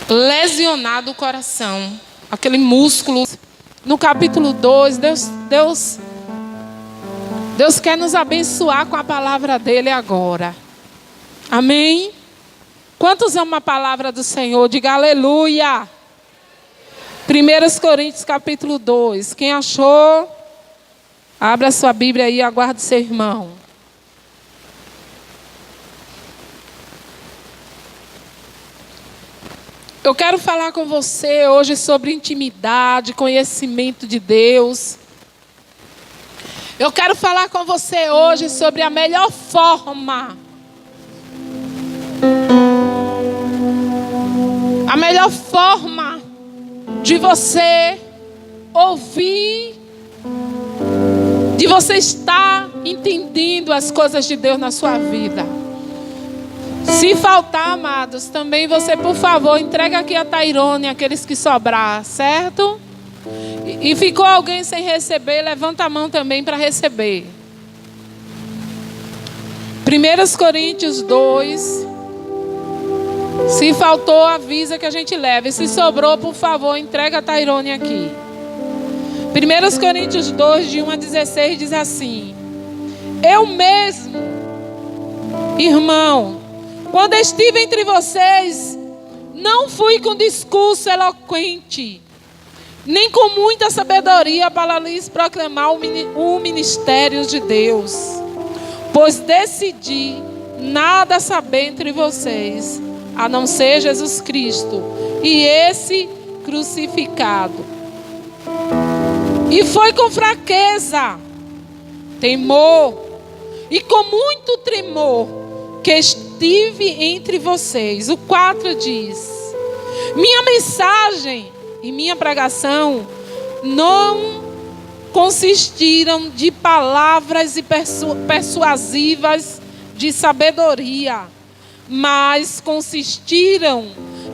lesionado o coração, aquele músculo. No capítulo 2, Deus quer nos abençoar com a palavra dele agora. Amém? Quantos amam a palavra do Senhor? Diga aleluia. 1 Coríntios capítulo 2. Quem achou? Abra sua Bíblia aí e aguarde seu irmão. Eu quero falar com você hoje sobre intimidade, conhecimento de Deus. Eu quero falar com você hoje sobre a melhor forma. A melhor forma de você ouvir, de você estar entendendo as coisas de Deus na sua vida. Se faltar, amados, também você, por favor, entrega aqui a Tairone, aqueles que sobrar, certo? E ficou alguém sem receber, levanta a mão também para receber. 1 Coríntios 2. Se faltou, avisa que a gente leva. E se sobrou, por favor, entrega a Tairone aqui. 1 Coríntios 2, de 1 a 16, diz assim: eu mesmo, irmão, quando estive entre vocês, não fui com discurso eloquente, nem com muita sabedoria para lhes proclamar o ministério de Deus, pois decidi nada saber entre vocês, a não ser Jesus Cristo e esse crucificado. E foi com fraqueza, temor e com muito tremor que estive entre vocês. O 4 diz: minha mensagem e minha pregação não consistiram de palavras persuasivas de sabedoria, mas consistiram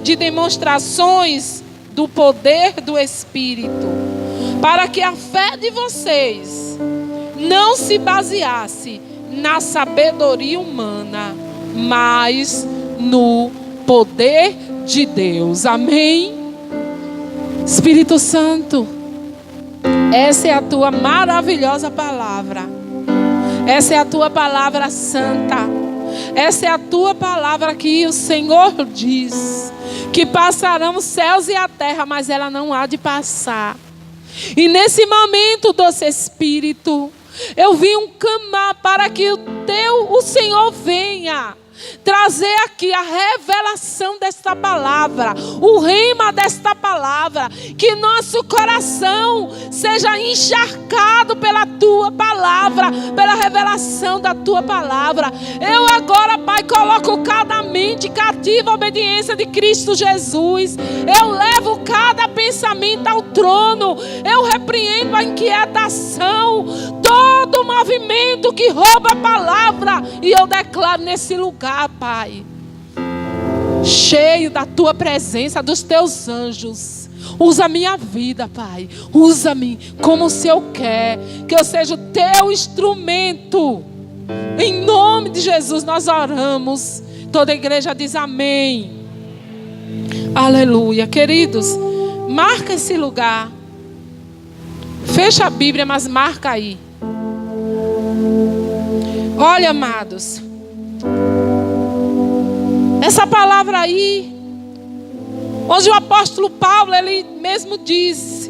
de demonstrações do poder do Espírito, para que a fé de vocês não se baseasse na sabedoria humana, mas no poder de Deus. Amém? Espírito Santo, essa é a tua maravilhosa palavra. Essa é a tua palavra santa. Essa é a tua palavra que o Senhor diz que passarão os céus e a terra, mas ela não há de passar. E nesse momento, doce Espírito, eu vim clamar para que o Senhor venha trazer aqui a revelação desta palavra, o rema desta palavra, que nosso coração seja encharcado pela tua palavra, pela revelação da tua palavra. Eu agora, Pai, coloco cada mente cativa à obediência de Cristo Jesus. Eu levo cada pensamento ao trono. Eu repreendo a inquietação, todo movimento que rouba a palavra, e eu declaro nesse lugar, Pai, cheio da tua presença, dos teus anjos. Usa a minha vida, Pai. Usa-me como o Senhor quer, que eu seja o teu instrumento. Em nome de Jesus nós oramos. Toda a igreja diz amém. Aleluia. Queridos, marca esse lugar. Fecha a Bíblia, mas marca aí. Olha, amados, essa palavra aí, onde o apóstolo Paulo, ele mesmo disse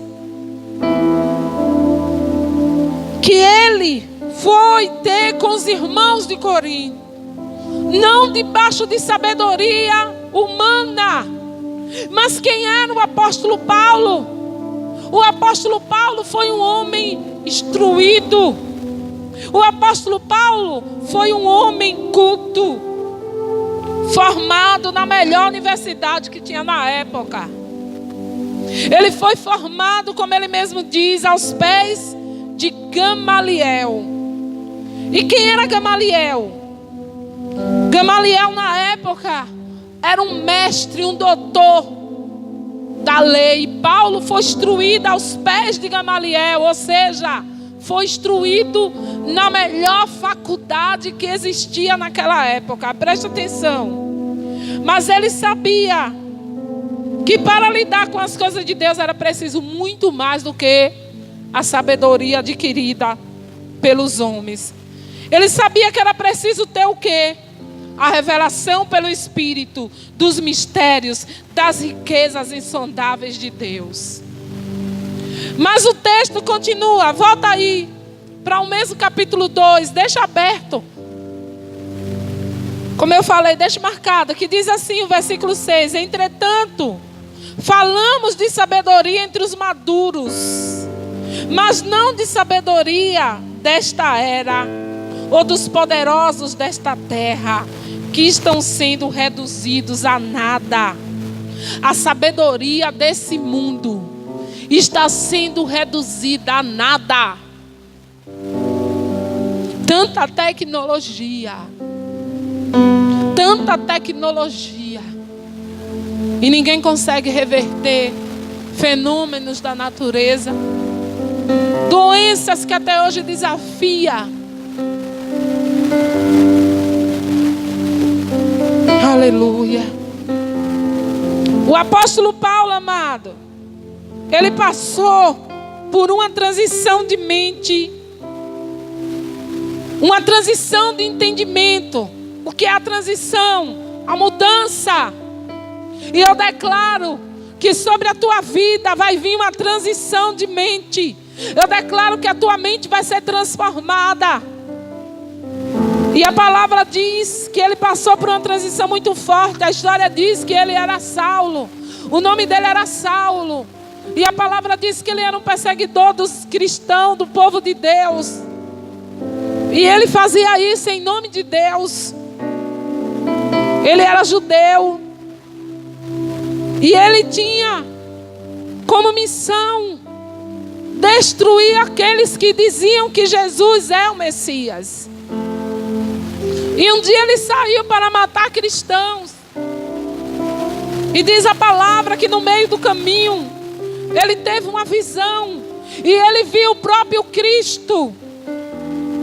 que ele foi ter com os irmãos de Corinto, não debaixo de sabedoria humana. Mas quem era o apóstolo Paulo? O apóstolo Paulo foi um homem instruído. O apóstolo Paulo foi um homem culto, formado na melhor universidade que tinha na época. Ele foi formado, como ele mesmo diz, aos pés de Gamaliel. E quem era Gamaliel? Gamaliel na época era um mestre, um doutor da lei. Paulo foi instruído aos pés de Gamaliel, ou seja, foi instruído na melhor faculdade que existia naquela época. Presta atenção. Mas ele sabia que para lidar com as coisas de Deus era preciso muito mais do que a sabedoria adquirida pelos homens. Ele sabia que era preciso ter o quê? A revelação pelo Espírito dos mistérios, das riquezas insondáveis de Deus. Mas o texto continua, volta aí para o mesmo capítulo 2, deixa aberto. Como eu falei, deixa marcado, que diz assim o versículo 6: entretanto, falamos de sabedoria entre os maduros, mas não de sabedoria desta era, ou dos poderosos desta terra, que estão sendo reduzidos a nada. A sabedoria desse mundo está sendo reduzida a nada. Tanta tecnologia. E ninguém consegue reverter fenômenos da natureza. Doenças que até hoje desafiam. Aleluia. O apóstolo Paulo, amado, ele passou por uma transição de mente, uma transição de entendimento. O que é a transição? A mudança. E eu declaro que sobre a tua vida vai vir uma transição de mente. Eu declaro que a tua mente vai ser transformada. E a palavra diz que ele passou por uma transição muito forte. A história diz que ele era Saulo. O nome dele era Saulo. E a palavra diz que ele era um perseguidor dos cristãos, do povo de Deus. E ele fazia isso em nome de Deus. Ele era judeu. E ele tinha como missão destruir aqueles que diziam que Jesus é o Messias. E um dia ele saiu para matar cristãos. E diz a palavra que no meio do caminho ele teve uma visão. E ele viu o próprio Cristo.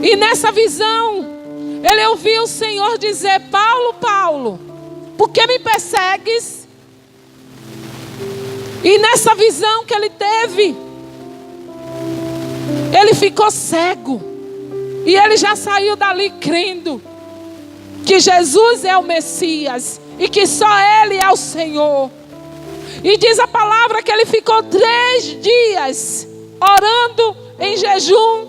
E nessa visão ele ouviu o Senhor dizer: Paulo, Paulo, por que me persegues? E nessa visão que ele teve, ele ficou cego. E ele já saiu dali crendo que Jesus é o Messias e que só Ele é o Senhor. E diz a palavra que ele ficou 3 dias orando em jejum,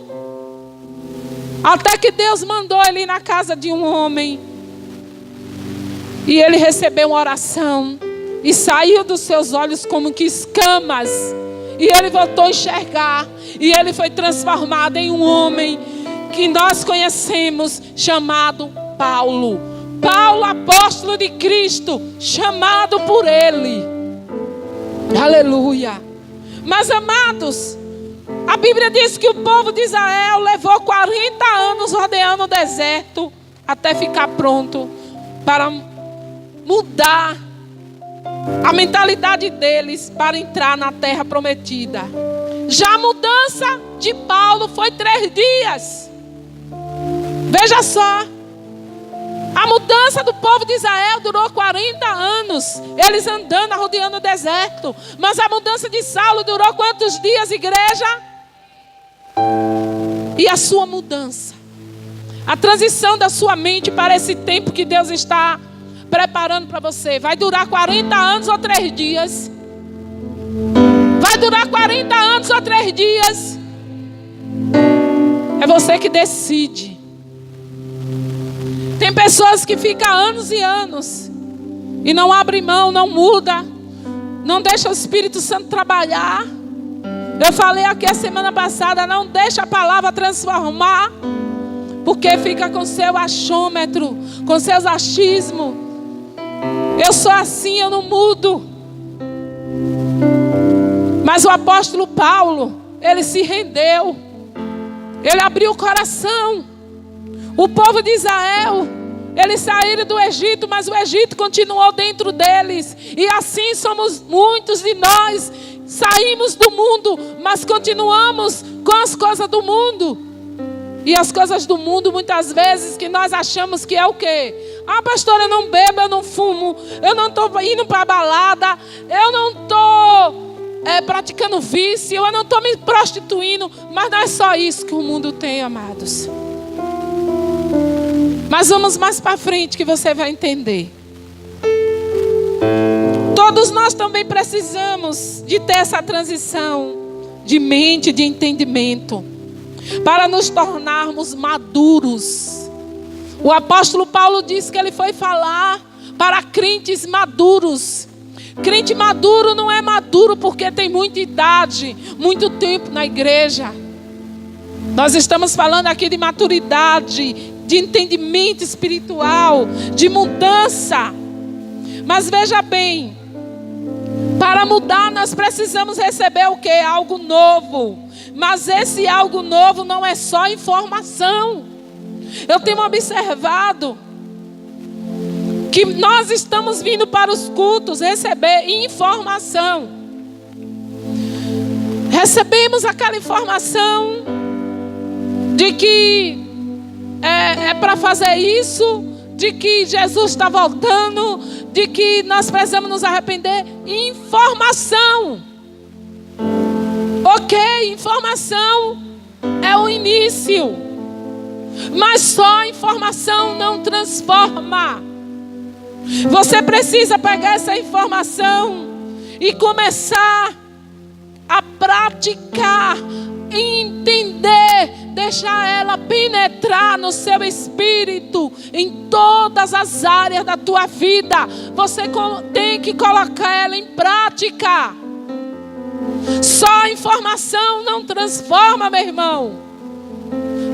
até que Deus mandou ele ir na casa de um homem. E ele recebeu uma oração e saiu dos seus olhos como que escamas. E ele voltou a enxergar. E ele foi transformado em um homem que nós conhecemos, chamado Paulo. Paulo, apóstolo de Cristo, chamado por ele. Aleluia. Mas amados, a Bíblia diz que o povo de Israel levou 40 anos rodeando o deserto até ficar pronto para mudar a mentalidade deles para entrar na terra prometida. Já a mudança de Paulo foi 3 dias. Veja só. A mudança do povo de Israel durou 40 anos. Eles andando, rodeando o deserto. Mas a mudança de Saulo durou quantos dias, igreja? E a sua mudança, a transição da sua mente para esse tempo que Deus está preparando para você, vai durar 40 anos ou 3 dias? Vai durar 40 anos ou 3 dias? É você que decide. Tem pessoas que ficam anos e anos e não abrem mão, não muda, não deixa o Espírito Santo trabalhar. Eu falei aqui a semana passada, não deixa a palavra transformar, porque fica com seu achômetro, com seus achismos. Eu sou assim, eu não mudo. Mas o apóstolo Paulo, ele se rendeu. Ele abriu o coração. O povo de Israel, eles saíram do Egito, mas o Egito continuou dentro deles. E assim somos muitos de nós. Saímos do mundo, mas continuamos com as coisas do mundo. E as coisas do mundo, muitas vezes, que nós achamos que é o quê? Ah, pastor, eu não bebo, eu não fumo, eu não estou indo para a balada, eu não estou praticando vício, eu não estou me prostituindo. Mas não é só isso que o mundo tem, amados. Mas vamos mais para frente que você vai entender. Todos nós também precisamos de ter essa transição de mente, de entendimento, para nos tornarmos maduros. O apóstolo Paulo disse que ele foi falar para crentes maduros. Crente maduro não é maduro porque tem muita idade, muito tempo na igreja. Nós estamos falando aqui de maturidade, de entendimento espiritual, de mudança. Mas veja bem, para mudar nós precisamos receber o quê? Algo novo. Mas esse algo novo não é só informação. Eu tenho observado que nós estamos vindo para os cultos receber informação. Recebemos aquela informação de que é para fazer isso, de que Jesus está voltando, de que nós precisamos nos arrepender. Informação. Ok, informação é o início. Mas só informação não transforma. Você precisa pegar essa informação e começar a praticar, entender, deixar ela penetrar no seu espírito, em todas as áreas da tua vida. Você tem que colocar ela em prática. Só a informação não transforma, meu irmão.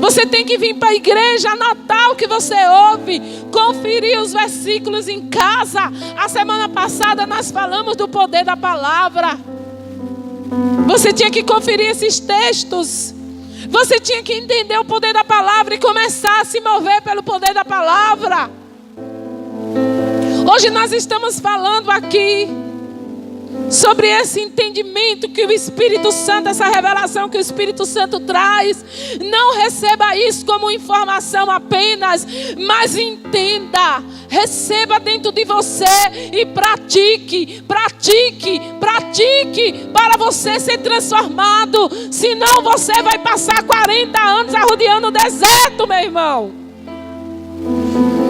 Você tem que vir para a igreja, anotar o que você ouve, conferir os versículos em casa. A semana passada nós falamos do poder da palavra. Você tinha que conferir esses textos. Você tinha que entender o poder da palavra e começar a se mover pelo poder da palavra. Hoje nós estamos falando aqui sobre esse entendimento que o Espírito Santo, essa revelação que o Espírito Santo traz. Não receba isso como informação apenas, mas entenda, receba dentro de você e pratique, pratique, pratique, para você ser transformado. Senão você vai passar 40 anos arrodeando o deserto, meu irmão.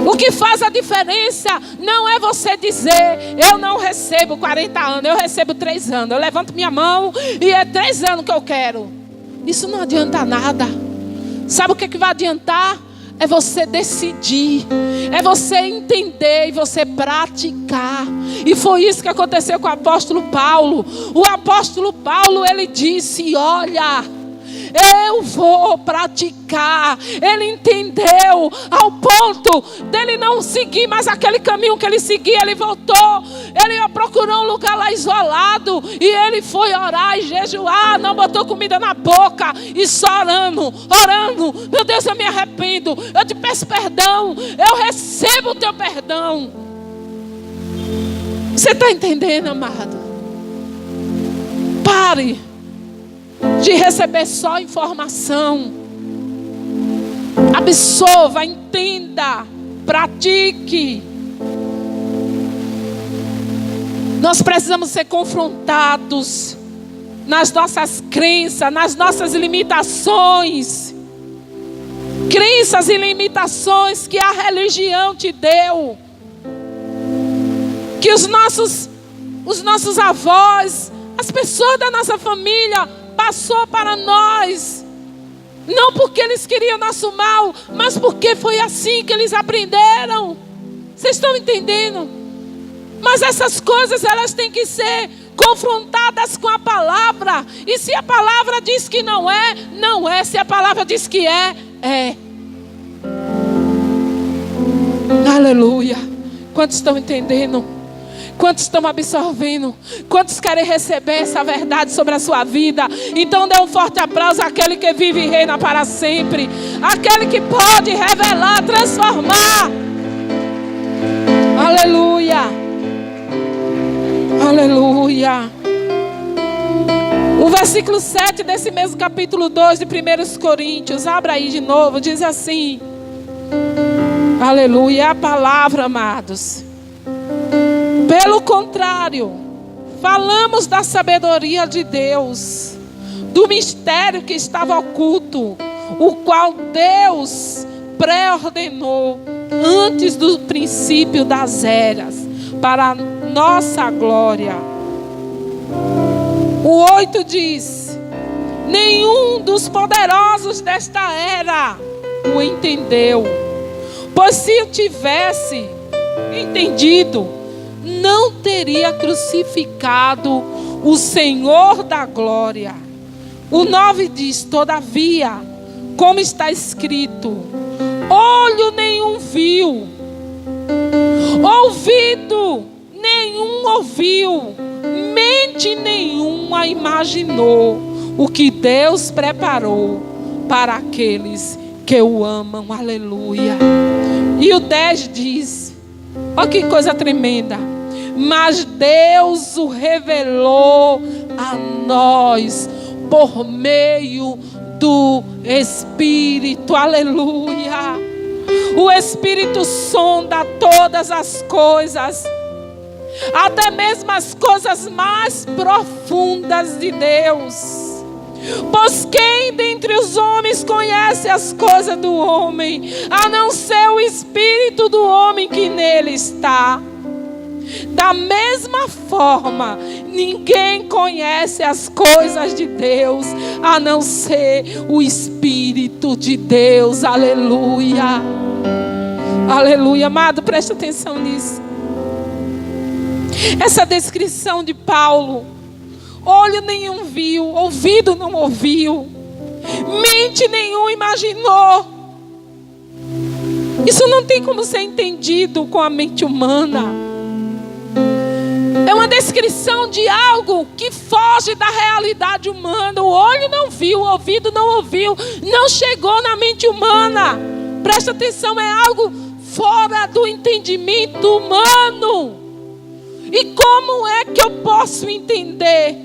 O que faz a diferença não é você dizer: eu não recebo 40 anos, eu recebo 3 anos. Eu levanto minha mão e é 3 anos que eu quero. Isso não adianta nada. Sabe o que vai adiantar? É você decidir, é você entender e você praticar. E foi isso que aconteceu com o apóstolo Paulo. O apóstolo Paulo, ele disse: olha, eu vou praticar. Ele entendeu ao ponto dele não seguir mais aquele caminho que ele seguia. Ele voltou, ele procurou um lugar lá isolado e ele foi orar e jejuar. Não botou comida na boca e só orando, orando. Meu Deus, eu me arrependo, eu te peço perdão, eu recebo o teu perdão. Você está entendendo, amado? Pare de receber só informação. Absorva, entenda, pratique. Nós precisamos ser confrontados nas nossas crenças, nas nossas limitações. Crenças e limitações que a religião te deu. Que os nossos avós, as pessoas da nossa família passou para nós. Não porque eles queriam nosso mal, mas porque foi assim que eles aprenderam. Vocês estão entendendo? Mas essas coisas, elas têm que ser confrontadas com a palavra. E se a palavra diz que não é, não é. Se a palavra diz que é, é. Aleluia. Quantos estão entendendo? Quantos estão absorvendo? Quantos querem receber essa verdade sobre a sua vida? Então dê um forte aplauso àquele que vive e reina para sempre. Aquele que pode revelar, transformar. Aleluia. Aleluia. O versículo 7 desse mesmo capítulo 2 de 1 Coríntios, abra aí de novo, diz assim: Aleluia, é a palavra, amados. Pelo contrário, falamos da sabedoria de Deus, do mistério que estava oculto, o qual Deus pré-ordenou antes do princípio das eras, para a nossa glória. O 8 diz: nenhum dos poderosos desta era o entendeu, pois se o tivesse entendido, não teria crucificado o Senhor da glória. O 9 diz: todavia, como está escrito, olho nenhum viu, ouvido nenhum ouviu, mente nenhuma imaginou o que Deus preparou para aqueles que o amam. Aleluia. E o 10 diz, olha que coisa tremenda: mas Deus o revelou a nós por meio do Espírito. Aleluia. O Espírito sonda todas as coisas, até mesmo as coisas mais profundas de Deus. Pois quem dentre os homens conhece as coisas do homem, a não ser o Espírito do homem que nele está? Da mesma forma, ninguém conhece as coisas de Deus, a não ser o Espírito de Deus. Aleluia. Aleluia. Amado, preste atenção nisso. Essa descrição de Paulo: olho nenhum viu, ouvido não ouviu, mente nenhum imaginou. Isso não tem como ser entendido com a mente humana. É uma descrição de algo que foge da realidade humana. O olho não viu, o ouvido não ouviu, não chegou na mente humana. Presta atenção, é algo fora do entendimento humano. E como é que eu posso entender?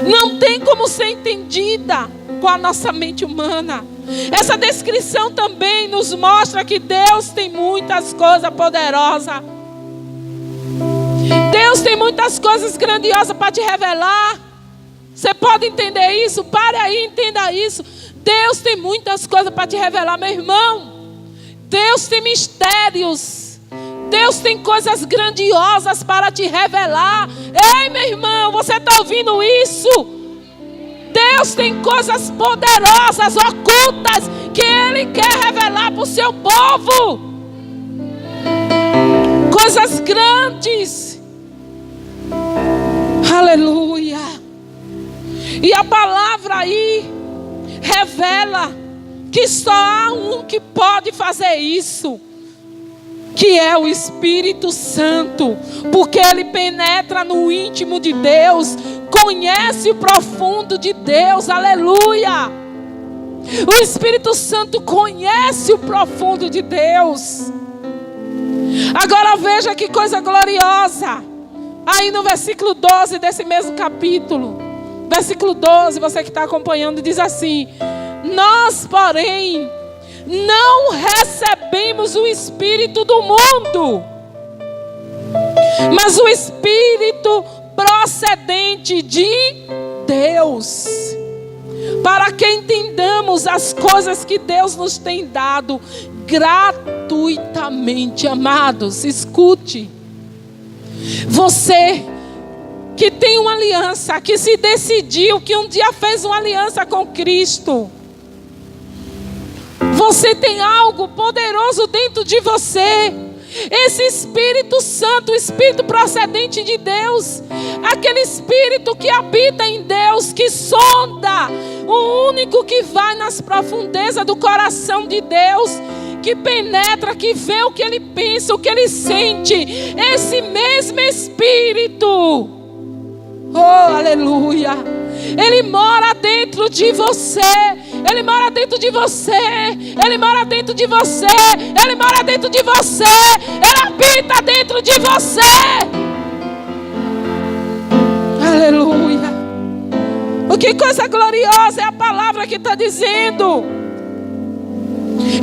Não tem como ser entendida com a nossa mente humana. Essa descrição também nos mostra que Deus tem muitas coisas poderosas. Deus tem muitas coisas grandiosas para te revelar. Você pode entender isso? Pare aí, entenda isso. Deus tem muitas coisas para te revelar, meu irmão. Deus tem mistérios. Deus tem coisas grandiosas para te revelar. Ei, meu irmão, você está ouvindo isso? Deus tem coisas poderosas, ocultas, que Ele quer revelar para o seu povo. Coisas grandes. Aleluia. E a palavra aí revela que só há um que pode fazer isso, que é o Espírito Santo, porque Ele penetra no íntimo de Deus, conhece o profundo de Deus. Aleluia. O Espírito Santo conhece o profundo de Deus. Agora veja que coisa gloriosa. Aí no versículo 12 desse mesmo capítulo, versículo 12, você que está acompanhando, diz assim: nós, porém, não recebemos o Espírito do mundo, mas o Espírito procedente de Deus, para que entendamos as coisas que Deus nos tem dado gratuitamente. Amados, escute. Você que tem uma aliança, que se decidiu, que um dia fez uma aliança com Cristo, você tem algo poderoso dentro de você. Esse Espírito Santo, o Espírito procedente de Deus, aquele Espírito que habita em Deus, que sonda, o único que vai nas profundezas do coração de Deus, que penetra, que vê o que Ele pensa, o que Ele sente. Esse mesmo Espírito, oh aleluia, Ele mora dentro de você. Ele mora dentro de você. Ele mora dentro de você. Ele mora dentro de você. Ele habita dentro de você. Aleluia. O que coisa gloriosa é a palavra que está dizendo.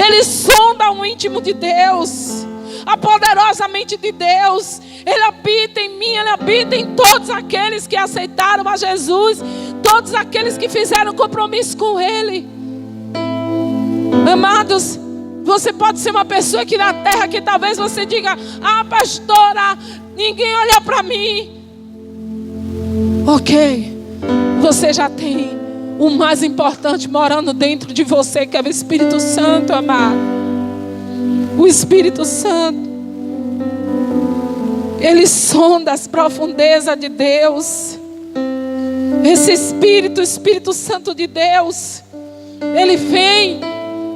Ele sonda o íntimo de Deus, a poderosa mente de Deus. Ele habita em mim, Ele habita em todos aqueles que aceitaram a Jesus, todos aqueles que fizeram compromisso com Ele. Amados, você pode ser uma pessoa aqui na terra que talvez você diga: ah, pastora, ninguém olha para mim. Ok, você já tem o mais importante morando dentro de você, que é o Espírito Santo, amado. O Espírito Santo, Ele sonda as profundezas de Deus. Esse Espírito, o Espírito Santo de Deus, Ele vem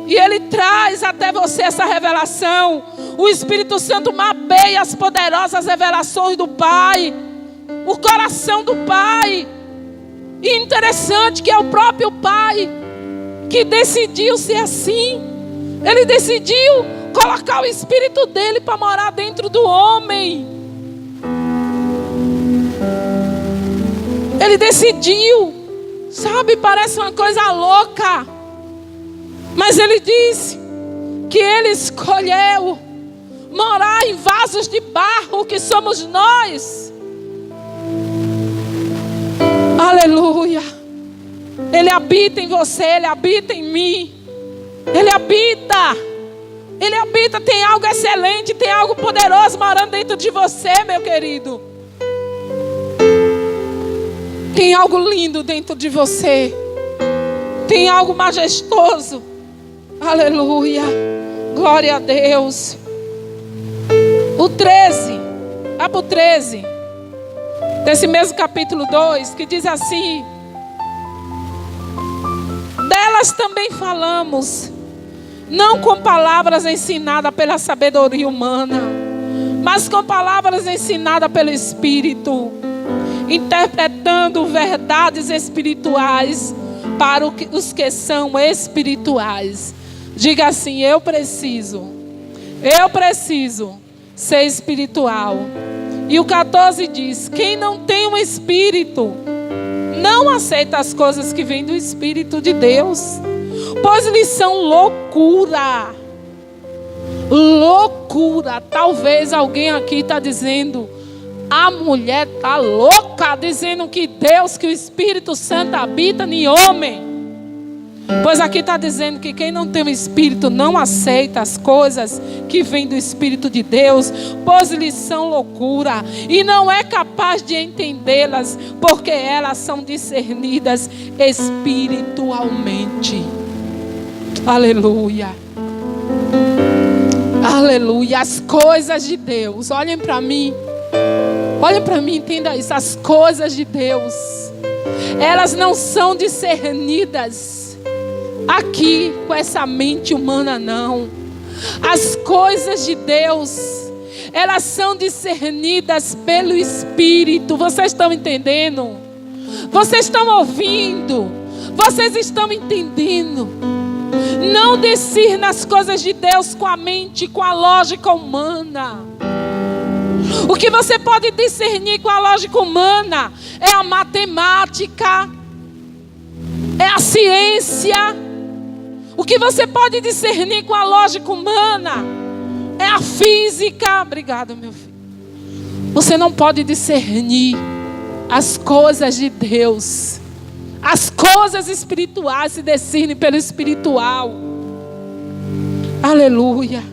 e Ele traz até você essa revelação. O Espírito Santo mapeia as poderosas revelações do Pai, o coração do Pai. E interessante que é o próprio Pai que decidiu ser assim. Ele decidiu colocar o Espírito dele para morar dentro do homem. Ele decidiu, sabe, parece uma coisa louca, mas Ele disse que Ele escolheu morar em vasos de barro, que somos nós. Aleluia. Ele habita em você, Ele habita em mim. Ele habita. Ele habita, tem algo excelente, tem algo poderoso morando dentro de você, meu querido. Tem algo lindo dentro de você. Tem algo majestoso. Aleluia. Glória a Deus. O 13. Vá para o 13. Desse mesmo capítulo 2, que diz assim: delas também falamos, não com palavras ensinadas pela sabedoria humana, mas com palavras ensinadas pelo Espírito, interpretando verdades espirituais para os que são espirituais. Diga assim: eu preciso ser espiritual. E o 14 diz: quem não tem um Espírito não aceita as coisas que vêm do Espírito de Deus, pois lhes são loucura. Loucura. Talvez alguém aqui está dizendo: a mulher está louca, dizendo que Deus, que o Espírito Santo habita em homem. Pois aqui está dizendo que quem não tem o Espírito não aceita as coisas que vêm do Espírito de Deus, pois lhes são loucura, e não é capaz de entendê-las, porque elas são discernidas espiritualmente. Aleluia. Aleluia. As coisas de Deus, olhem para mim, entenda isso. As coisas de Deus, elas não são discernidas aqui com essa mente humana, não. As coisas de Deus, elas são discernidas pelo Espírito. Vocês estão entendendo? Vocês estão ouvindo? Vocês estão entendendo? Não discirna as coisas de Deus com a mente, com a lógica humana. O que você pode discernir com a lógica humana é a matemática, é a ciência. O que você pode discernir com a lógica humana é a física. Obrigado, meu filho. Você não pode discernir as coisas de Deus. As coisas espirituais se discernem pelo espiritual. Aleluia.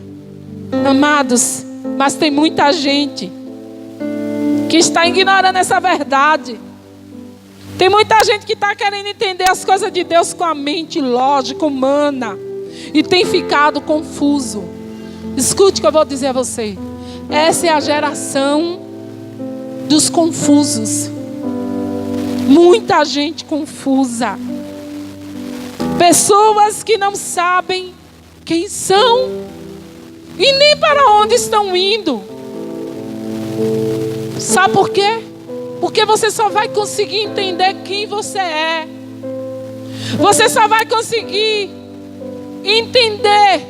Amados, mas tem muita gente que está ignorando essa verdade. Tem muita gente que está querendo entender as coisas de Deus com a mente lógica humana e tem ficado confuso. Escute o que eu vou dizer a você. Essa é a geração dos confusos. Muita gente confusa. Pessoas que não sabem quem são e nem para onde estão indo. Sabe por quê? Porque você só vai conseguir entender quem você é. Você só vai conseguir entender,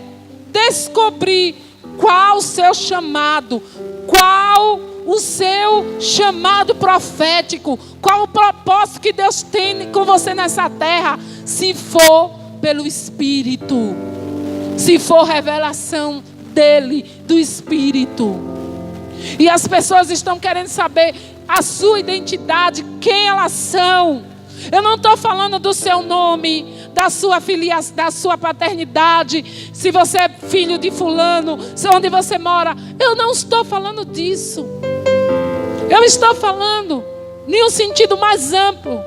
descobrir qual o seu chamado, qual o seu chamado profético, qual o propósito que Deus tem com você nessa terra, se for pelo Espírito. Se for revelação dele, do Espírito. E as pessoas estão querendo saber a sua identidade, quem elas são. Eu não estou falando do seu nome, da sua filiação, da sua paternidade, se você é filho de fulano, onde você mora. Eu não estou falando disso. Eu estou falando em um sentido mais amplo.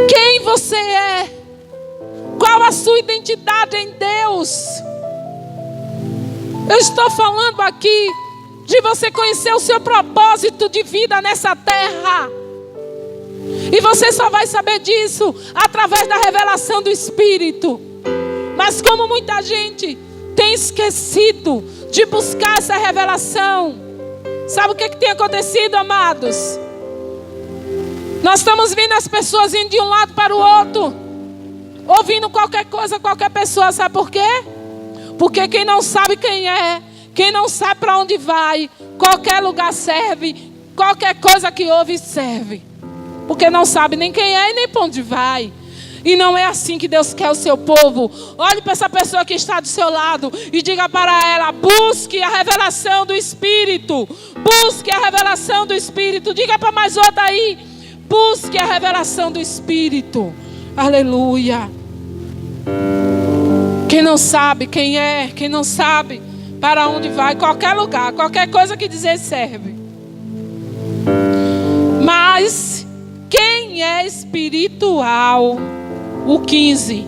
Quem você é? Qual a sua identidade em Deus? Eu estou falando aqui de você conhecer o seu propósito de vida nessa terra. E você só vai saber disso através da revelação do Espírito. Mas como muita gente tem esquecido de buscar essa revelação, sabe o que tem acontecido, amados? Nós estamos vendo as pessoas indo de um lado para o outro, ouvindo qualquer coisa, qualquer pessoa. Sabe por quê? Porque quem não sabe quem é, quem não sabe para onde vai, qualquer lugar serve, qualquer coisa que ouve serve. Porque não sabe nem quem é e nem para onde vai. E não é assim que Deus quer o seu povo. Olhe para essa pessoa que está do seu lado e diga para ela: busque a revelação do Espírito. Busque a revelação do Espírito. Diga para mais outra aí: busque a revelação do Espírito. Aleluia. Quem não sabe quem é, quem não sabe para onde vai, qualquer lugar, qualquer coisa que dizer serve. Mas quem é espiritual? O 15.